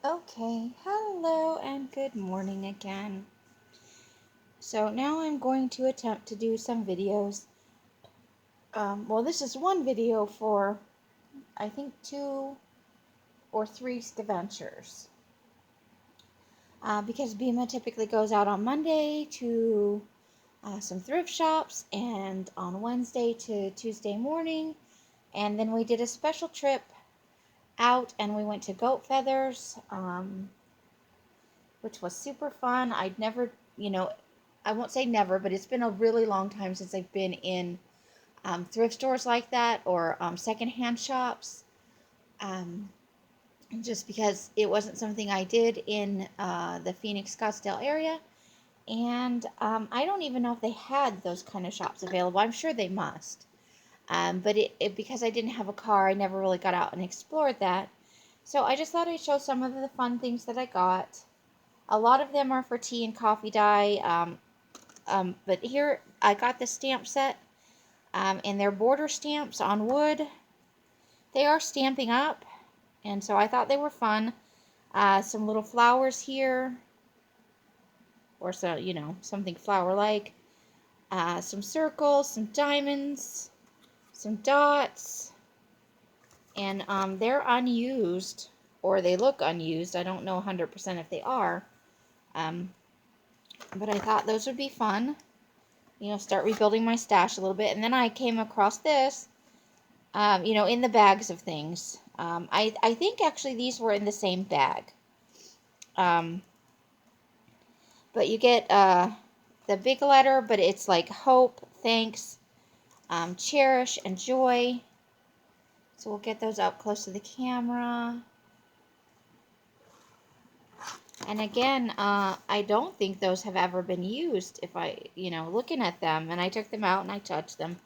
Okay, hello and good morning again. So now I'm going to attempt to do some videos. Well, this is one video for, I think, 2 or 3 Scaventures. Because Bima typically goes out on Monday to some thrift shops and on Wednesday to Tuesday morning. And then we did a special trip out and we went to Goat Feathers, which was super fun. I'd never, I won't say never, but it's been a really long time since I've been in thrift stores like that or secondhand shops. Um, just because it wasn't something I did in the Phoenix Scottsdale area. And I don't even know if they had those kind of shops available. I'm sure they must. But because I didn't have a car, I never really got out and explored that. So I just thought I'd show some of the fun things that I got. A lot of them are for tea and coffee dye. But here I got the stamp set, and they're border stamps on wood. They are stamping up, and so I thought they were fun. Some little flowers here, or so, something flower-like. Some circles, some diamonds, some dots, and they're unused, or they look unused. I don't know 100% if they are, but I thought those would be fun. Start rebuilding my stash a little bit. And then I came across this, in the bags of things. I think actually these were in the same bag. But you get the big letter, but it's like hope, thanks, cherish, and joy. So we'll get those up close to the camera. And again, I don't think those have ever been used. If looking at them, and I took them out and I touched them,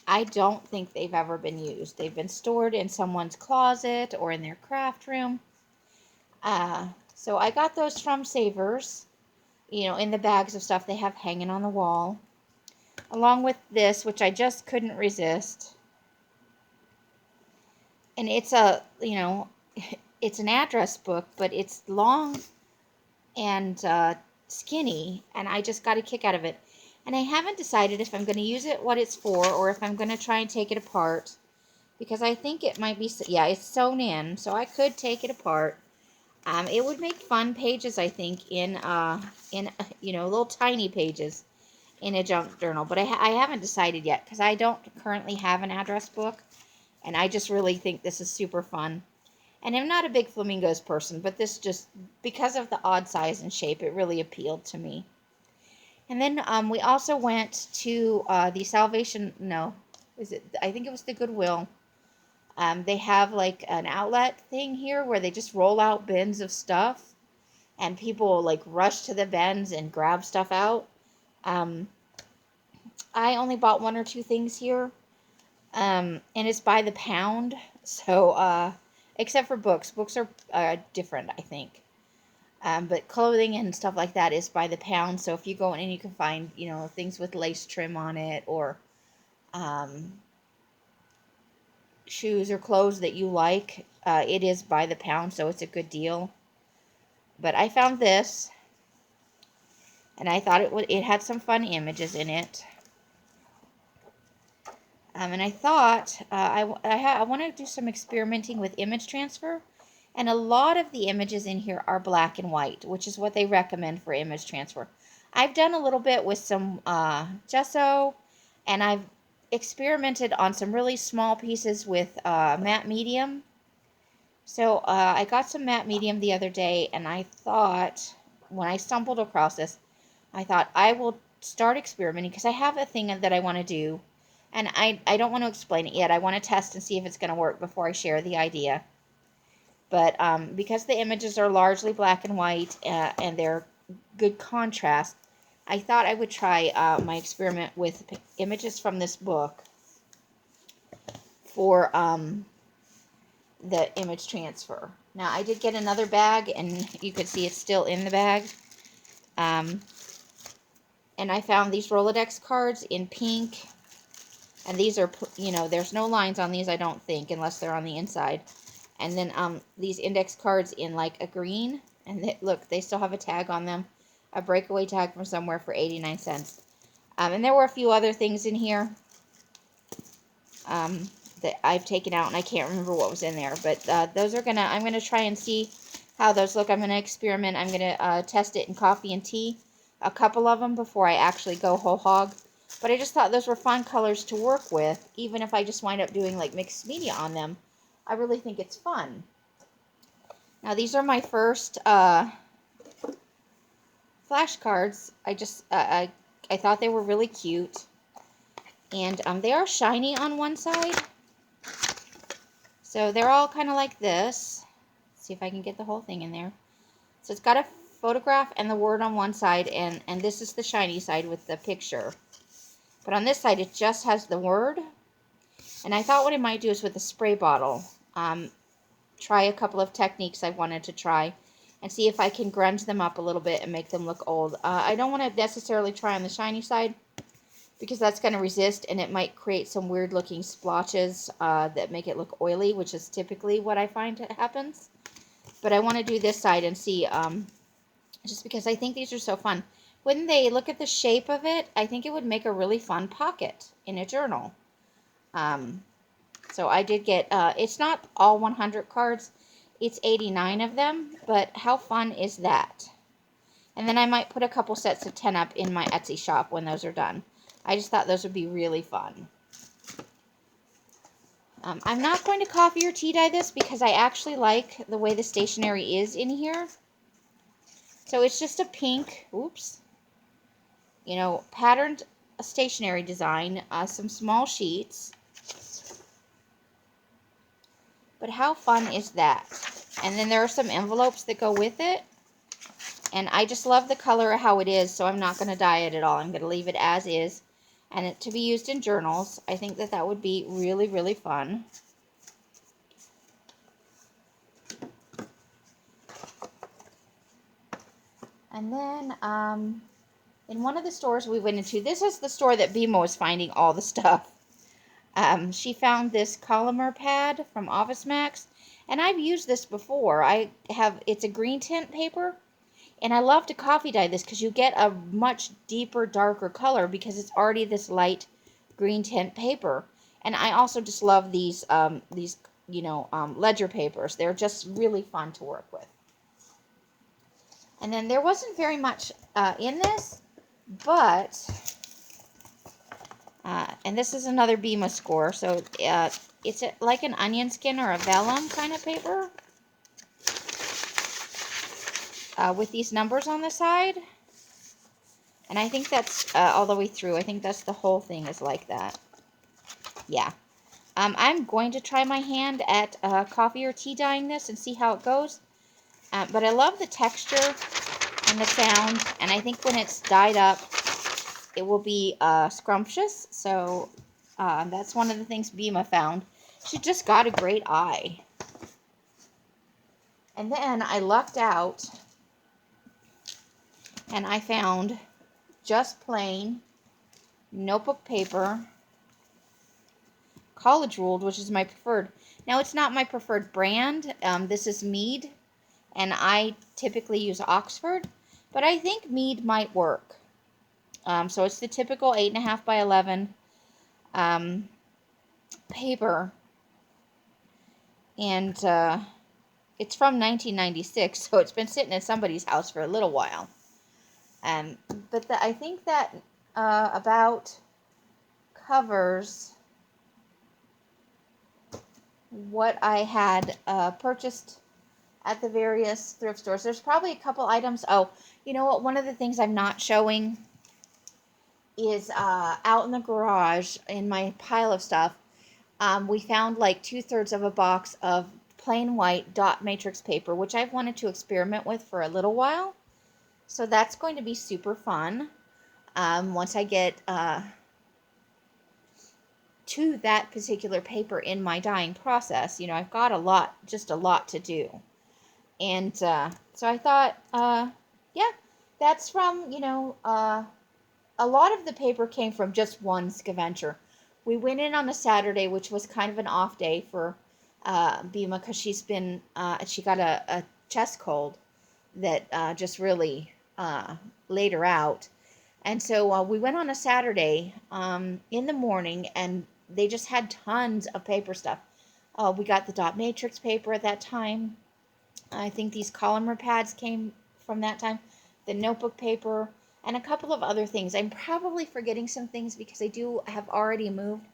I don't think they've ever been used. They've been stored in someone's closet or in their craft room. So I got those from Savers, in the bags of stuff they have hanging on the wall. Along with this, which I just couldn't resist. And it's it's an address book, but it's long and skinny, and I just got a kick out of it. And I haven't decided if I'm going to use it, what it's for, or if I'm going to try and take it apart. Because I think it might be, yeah, it's sewn in, so I could take it apart. It would make fun pages, I think, in little tiny pages in a junk journal. But I haven't decided yet, because I don't currently have an address book. And I just really think this is super fun. And I'm not a big flamingos person, but this just, because of the odd size and shape, it really appealed to me. And then we also went to the Salvation, no, I think it was the Goodwill. They have like an outlet thing here where they just roll out bins of stuff. And people like rush to the bins and grab stuff out. I only bought 1 or 2 things here. And it's by the pound. So, except for books. Books are different, I think. But clothing and stuff like that is by the pound. So if you go in and you can find, things with lace trim on it, or shoes or clothes that you like, it is by the pound, so it's a good deal. But I found this, and I thought it had some fun images in it. And I thought I want to do some experimenting with image transfer. And a lot of the images in here are black and white, which is what they recommend for image transfer. I've done a little bit with some gesso, and I've experimented on some really small pieces with matte medium. So I got some matte medium the other day, and I thought, when I stumbled across this, I thought I will start experimenting, because I have a thing that I want to do. And I don't want to explain it yet. I want to test and see if it's going to work before I share the idea. But because the images are largely black and white and they're good contrast, I thought I would try my experiment with images from this book for the image transfer. Now, I did get another bag, and you can see it's still in the bag. And I found these Rolodex cards in pink. And these are, there's no lines on these, I don't think, unless they're on the inside. And then these index cards in like a green. And look, they still have a tag on them. A breakaway tag from somewhere for 89 cents. And there were a few other things in here that I've taken out, and I can't remember what was in there. But those are I'm gonna try and see how those look. I'm gonna experiment. I'm gonna test it in coffee and tea, a couple of them before I actually go whole hog. But I just thought those were fun colors to work with, even if I just wind up doing like mixed media on them. I really think it's fun. Now these are my first flashcards. I thought they were really cute. And they are shiny on one side. So they're all kind of like this. Let's see if I can get the whole thing in there. So it's got a photograph and the word on one side, and this is the shiny side with the picture. But on this side, it just has the word. And I thought what I might do is with a spray bottle, try a couple of techniques I wanted to try, and see if I can grunge them up a little bit and make them look old. I don't want to necessarily try on the shiny side, because that's going to resist, and it might create some weird looking splotches that make it look oily, which is typically what I find happens. But I want to do this side and see, just because I think these are so fun. When they look at the shape of it, I think it would make a really fun pocket in a journal. So I did get, it's not all 100 cards, it's 89 of them, but how fun is that? And then I might put a couple sets of 10 up in my Etsy shop when those are done. I just thought those would be really fun. I'm not going to coffee or tea dye this because I actually like the way the stationery is in here. So it's just a pink, oops, patterned stationery design, some small sheets. But how fun is that? And then there are some envelopes that go with it. And I just love the color of how it is, so I'm not going to dye it at all. I'm going to leave it as is. And it to be used in journals. I think that would be really, really fun. And then, in one of the stores we went into, this is the store that Bima was finding all the stuff. She found this Collamer pad from Office Max, and I've used this before. It's a green tint paper, and I love to coffee dye this because you get a much deeper, darker color because it's already this light green tint paper. And I also just love these ledger papers. They're just really fun to work with. And then there wasn't very much in this, but, and this is another Bima score. So it's like an onion skin or a vellum kind of paper. With these numbers on the side. And I think that's all the way through. I think that's the whole thing is like that. Yeah. I'm going to try my hand at coffee or tea dyeing this and see how it goes. But I love the texture and the sound. And I think when it's dyed up, it will be scrumptious. So that's one of the things Bima found. She just got a great eye. And then I lucked out. And I found just plain notebook paper, college ruled, which is my preferred. Now, it's not my preferred brand. This is Mead, and I typically use Oxford, but I think Mead might work. So it's the typical 8.5 by 11 paper, and it's from 1996, so it's been sitting at somebody's house for a little while. But I think that about covers what I had purchased at the various thrift stores. There's probably a couple items. Oh, you know what? One of the things I'm not showing is out in the garage in my pile of stuff. We found like 2/3 of a box of plain white dot matrix paper, which I've wanted to experiment with for a little while. So that's going to be super fun once I get to that particular paper in my dyeing process. I've got just a lot to do. And so I thought, yeah, that's from, a lot of the paper came from just one Scaventure. We went in on a Saturday, which was kind of an off day for Bima, because she got a chest cold that just really laid her out. And so we went on a Saturday in the morning, and they just had tons of paper stuff. We got the dot matrix paper at that time. I think these columnar pads came from that time, the notebook paper, and a couple of other things. I'm probably forgetting some things because I do have already moved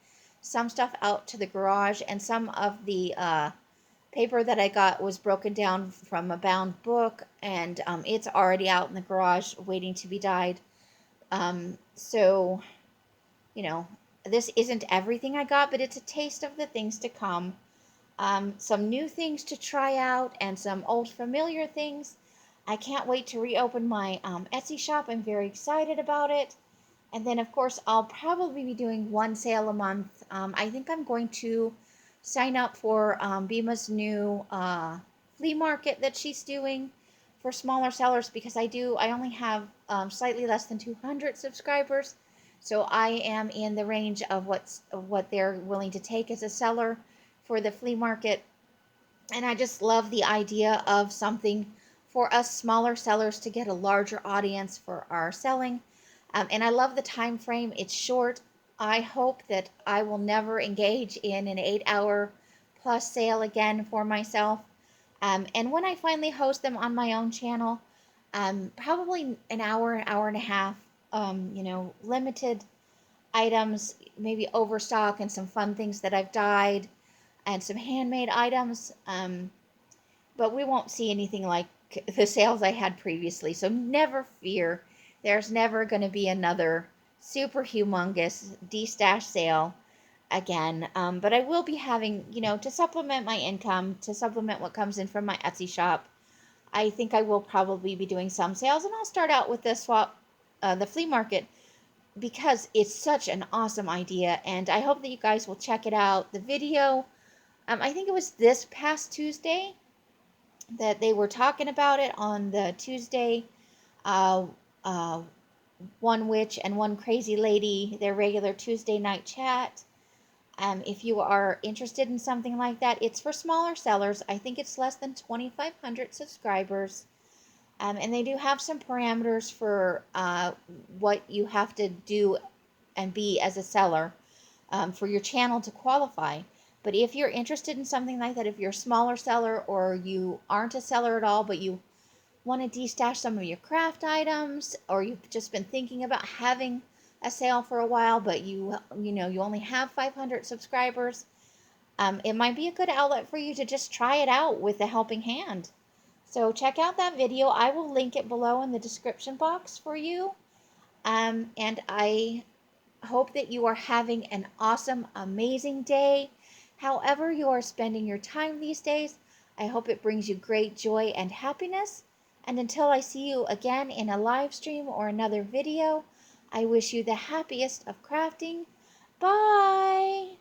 some stuff out to the garage, and some of the paper that I got was broken down from a bound book, and it's already out in the garage waiting to be dyed. So, you know, this isn't everything I got, but it's a taste of the things to come. Some new things to try out and some old familiar things. I can't wait to reopen my Etsy shop. I'm very excited about it. And then, of course, I'll probably be doing one sale a month. I think I'm going to sign up for Bima's new flea market that she's doing for smaller sellers, because I only have slightly less than 200 subscribers. So I am in the range of what they're willing to take as a seller for the flea market. And I just love the idea of something for us smaller sellers to get a larger audience for our selling. And I love the time frame. It's short. I hope that I will never engage in an 8-hour plus sale again for myself. And when I finally host them on my own channel, probably an hour and a half, limited items, maybe overstock and some fun things that I've dyed and some handmade items. But we won't see anything like the sales I had previously. So never fear. There's never going to be another super humongous de-stash sale again. But I will be having, to supplement my income, to supplement what comes in from my Etsy shop. I think I will probably be doing some sales, and I'll start out with the flea market, because it's such an awesome idea, and I hope that you guys will check it out. The video, I think it was this past Tuesday that they were talking about it on the Tuesday, uh, uh, One Witch and One Crazy Lady, their regular Tuesday night chat. If you are interested in something like that, it's for smaller sellers. I think it's less than 2,500 subscribers. And they do have some parameters for what you have to do and be as a seller for your channel to qualify. But if you're interested in something like that, if you're a smaller seller or you aren't a seller at all, but you want to de-stash some of your craft items, or you've just been thinking about having a sale for a while, but you only have 500 subscribers, it might be a good outlet for you to just try it out with a helping hand. So check out that video. I will link it below in the description box for you. And I hope that you are having an awesome, amazing day. However you are spending your time these days, I hope it brings you great joy and happiness. And until I see you again in a live stream or another video, I wish you the happiest of crafting. Bye!